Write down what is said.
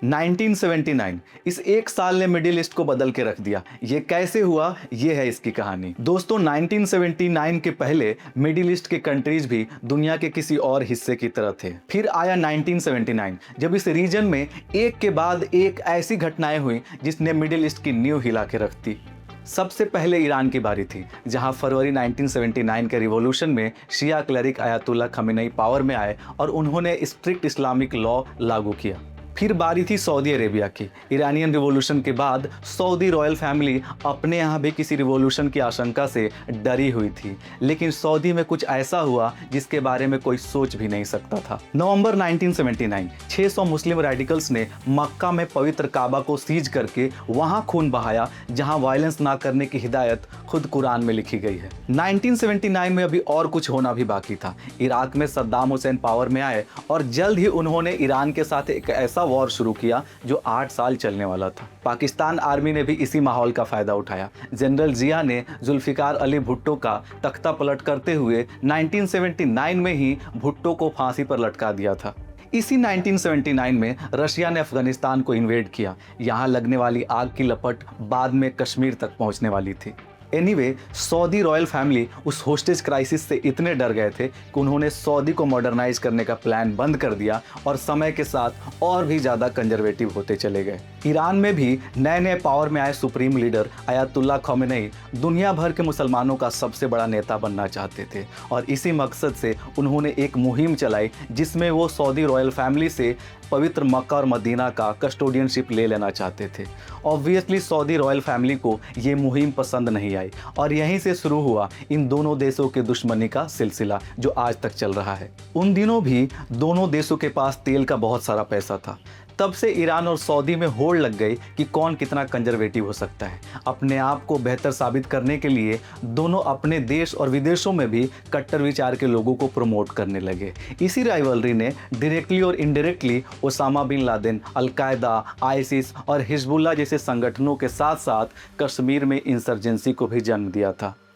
1979 इस एक साल ने मिडिल ईस्ट को बदल के रख दिया। ये कैसे हुआ, ये है इसकी कहानी। दोस्तों 1979 के पहले मिडिल ईस्ट के कंट्रीज भी दुनिया के किसी और हिस्से की तरह थे। फिर आया 1979 जब इस रीजन में एक के बाद एक ऐसी घटनाएं हुई जिसने मिडिल ईस्ट की नींव हिला के रख दी। सबसे पहले ईरान की बारी थी, जहां फरवरी 1979 के रिवॉल्यूशन में शिया क्लेरिक आयतुल्ला खमेनी पावर में आए और उन्होंने स्ट्रिक्ट इस्लामिक लॉ लागू किया। फिर बारी थी सऊदी अरेबिया की। ईरानियन रिवॉल्यूशन के बाद सऊदी रॉयल फैमिली अपने यहाँ भी किसी रिवॉल्यूशन की आशंका से डरी हुई थी, लेकिन सऊदी में कुछ ऐसा हुआ जिसके बारे में कोई सोच भी नहीं सकता था। नवंबर 1979 600 मुस्लिम रेडिकल्स ने मक्का में पवित्र काबा को सीज करके वहां खून बहाया, जहां वायलेंस ना करने की हिदायत खुद कुरान में लिखी गई है। 1979 में अभी और कुछ होना भी बाकी था। इराक में सद्दाम हुसैन पावर में आए और जल्द ही उन्होंने ईरान के साथ एक ऐसा वॉर शुरू किया जो 8 साल चलने वाला था। पाकिस्तान आर्मी ने भी इसी माहौल का फायदा उठाया। जनरल जिया ने जुल्फिकार अली भुट्टो का तख्ता पलट करते हुए 1979 में ही भुट्टो को फांसी पर लटका दिया था। इसी 1979 में रशिया ने अफगानिस्तान को इन्वेड किया। यहाँ लगने वाली आग की लपट बाद में कश्मीर तक पहुँचने वाली थी। एनीवे, सऊदी रॉयल फैमिली उस होस्टेज क्राइसिस से इतने डर गए थे कि उन्होंने सऊदी को मॉडर्नाइज करने का प्लान बंद कर दिया और समय के साथ और भी ज़्यादा कंजर्वेटिव होते चले गए। ईरान में भी नए नए पावर में आए सुप्रीम लीडर आयतुल्ला खमेनी दुनिया भर के मुसलमानों का सबसे बड़ा नेता बनना चाहते थे और इसी मकसद से उन्होंने एक मुहिम चलाई जिसमें वो सऊदी रॉयल फैमिली से पवित्र मक्का और मदीना का कस्टोडियनशिप ले लेना चाहते थे। ऑब्वियसली सऊदी रॉयल फैमिली को ये मुहिम पसंद नहीं आई और यहीं से शुरू हुआ इन दोनों देशों के दुश्मनी का सिलसिला जो आज तक चल रहा है। उन दिनों भी दोनों देशों के पास तेल का बहुत सारा पैसा था। तब से ईरान और सऊदी में होड़ लग गई कि कौन कितना कंजर्वेटिव हो सकता है। अपने आप को बेहतर साबित करने के लिए दोनों अपने देश और विदेशों में भी कट्टर विचार के लोगों को प्रमोट करने लगे। इसी राइवलरी ने डायरेक्टली और indirectly Osama bin Laden, al-Qaeda, ISIS और हिजबुल्लाह जैसे संगठनों के साथ साथ कश्मीर में इंसर्जेंसी को भी जन्म दिया था।